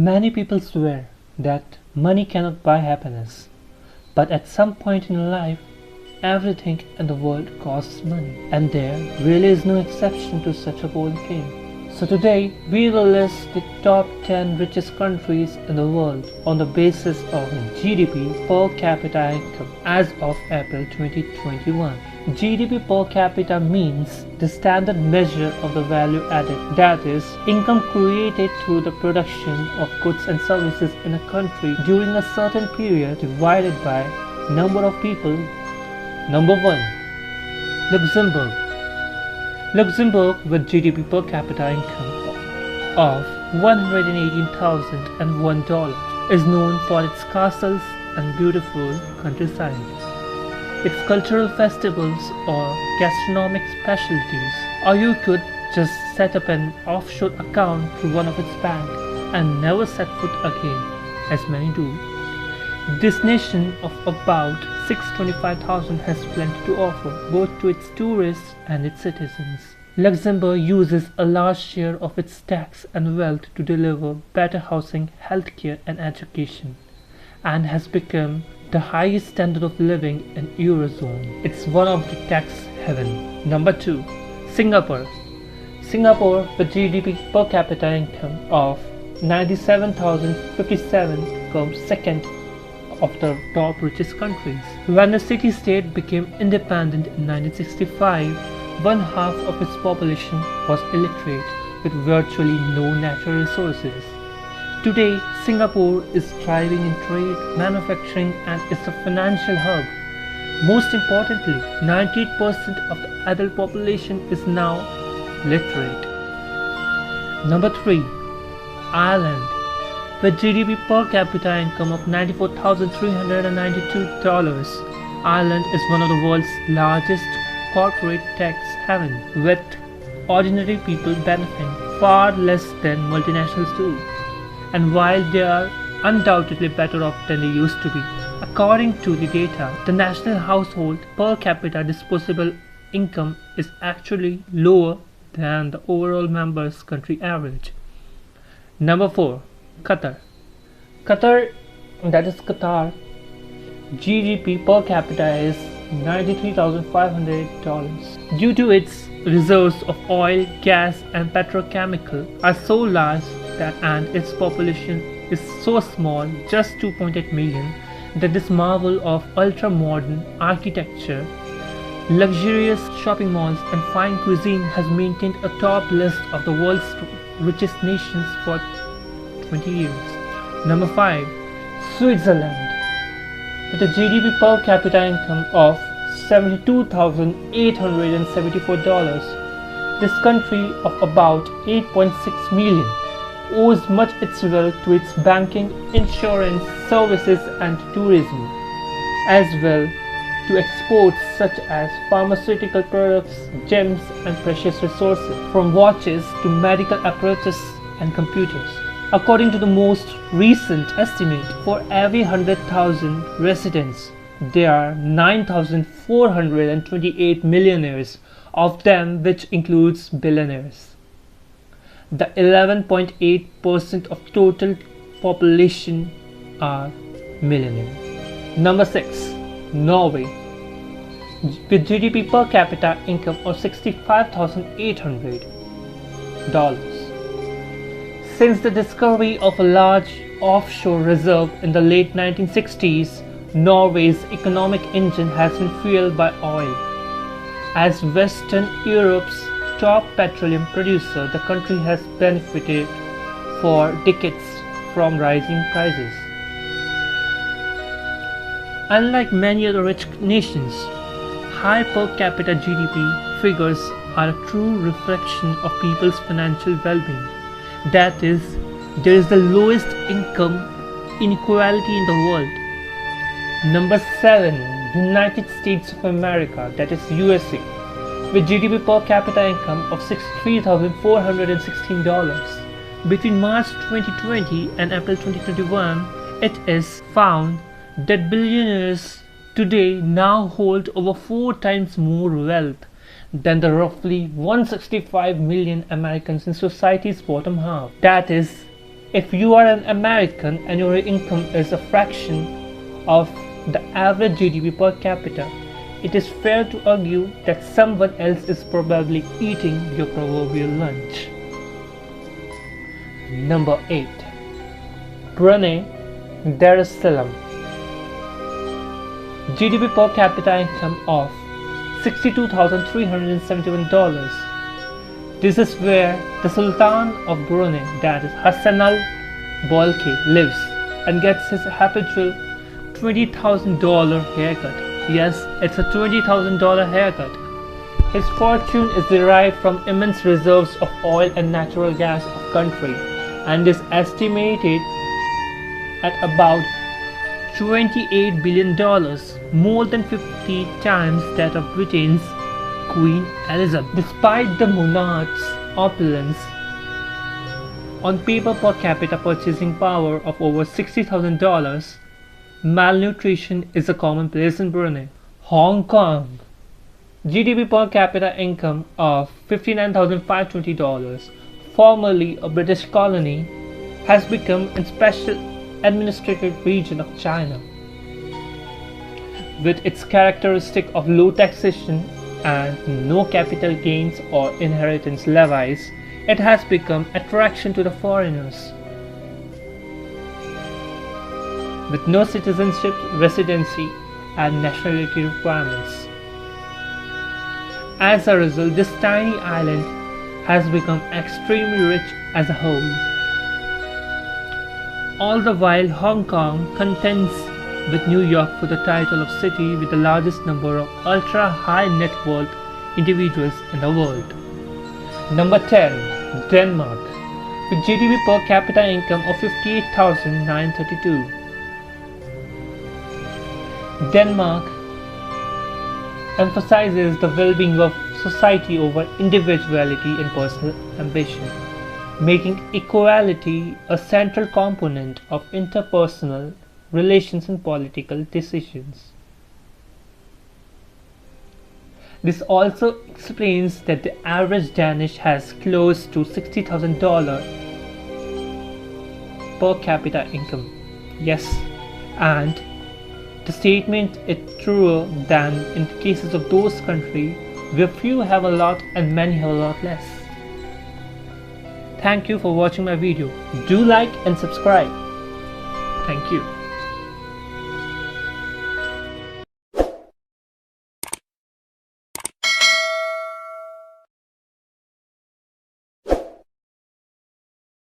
Many people swear that money cannot buy happiness, but at some point in life, everything in the world costs money, and there really is no exception to such a bold claim. So today, we will list the top 10 richest countries in the world on the basis of GDP per capita income as of April 2021. GDP per capita means the standard measure of the value added, that is, income created through the production of goods and services in a country during a certain period divided by number of people. Number 1. Luxembourg. Luxembourg, with GDP per capita income of $118,001, is known for its castles and beautiful countryside, its cultural festivals or gastronomic specialties, or you could just set up an offshore account through one of its banks and never set foot again, as many do. This nation of about 625,000 has plenty to offer, both to its tourists and its citizens. Luxembourg uses a large share of its tax and wealth to deliver better housing, healthcare and education, and has become the highest standard of living in Eurozone. It's one of the tax heaven. Number 2. Singapore. Singapore, with GDP per capita income of 97,057, comes second of the top richest countries. When the city-state became independent in 1965, one half of its population was illiterate, with virtually no natural resources. Today, Singapore is thriving in trade, manufacturing, and is a financial hub. Most importantly, 98% of the adult population is now literate. Number 3. Ireland. With GDP per capita income of $94,392, Ireland is one of the world's largest corporate tax haven, with ordinary people benefiting far less than multinationals do. And while they are undoubtedly better off than they used to be, according to the data, the national household per capita disposable income is actually lower than the overall members' country average. Number 4. Qatar. Qatar, that is Qatar, GDP per capita is $93,500. Due to its reserves of oil, gas and petrochemical are so large that and its population is so small, just 2.8 million, that this marvel of ultra-modern architecture, luxurious shopping malls and fine cuisine has maintained a top list of the world's richest nations for 20 years. Number 5. Switzerland. With a GDP per capita income of $72,874, this country of about 8.6 million owes much its wealth to its banking, insurance, services and tourism, as well to exports such as pharmaceutical products, gems and precious resources, from watches to medical apparatus and computers. According to the most recent estimate, for every 100,000 residents, there are 9,428 millionaires, of them which includes billionaires. The 11.8% of total population are millionaires. Number 6. Norway. With GDP per capita income of $65,800. Since the discovery of a large offshore reserve in the late 1960s, Norway's economic engine has been fueled by oil. As Western Europe's top petroleum producer, the country has benefited for decades from rising prices. Unlike many other rich nations, high per capita GDP figures are a true reflection of people's financial well-being. That is, there is the lowest income inequality in the world. Number 7. United States of America, that is USA, with GDP per capita income of $63,416. Between March 2020 and April 2021, it is found that billionaires today now hold over 4 times more wealth than the roughly 165 million Americans in society's bottom half. That is If you are an American and your income is a fraction of the average GDP per capita, it is fair to argue that someone else is probably eating your proverbial lunch. Number 8. Brunei, Darussalam. GDP per capita income of $62,371. This is where the Sultan of Brunei, that is Hassan al-Bolkiah, lives and gets his habitual $20,000 haircut. Yes, it's a $20,000 haircut. His fortune is derived from immense reserves of oil and natural gas of country and is estimated at about $28 billion, more than 50 times that of Britain's Queen Elizabeth. Despite the monarch's opulence, on paper per capita purchasing power of over $60,000, malnutrition is a commonplace in Brunei. Hong Kong. GDP per capita income of $59,520, formerly a British colony, has become a special administrative region of China. With its characteristic of low taxation and no capital gains or inheritance levies, it has become an attraction to the foreigners. With no citizenship, residency, and nationality requirements. As a result, this tiny island has become extremely rich as a whole. All the while, Hong Kong contends with New York for the title of city with the largest number of ultra-high net worth individuals in the world. Number 10. Denmark, with GDP per capita income of $58,932. Denmark emphasizes the well-being of society over individuality and personal ambition, making equality a central component of interpersonal relations and political decisions. This also explains that the average Danish has close to $60,000 per capita income. Yes, and the statement is truer than in the cases of those countries where few have a lot and many have a lot less. Thank you for watching my video. Do like and subscribe. Thank you.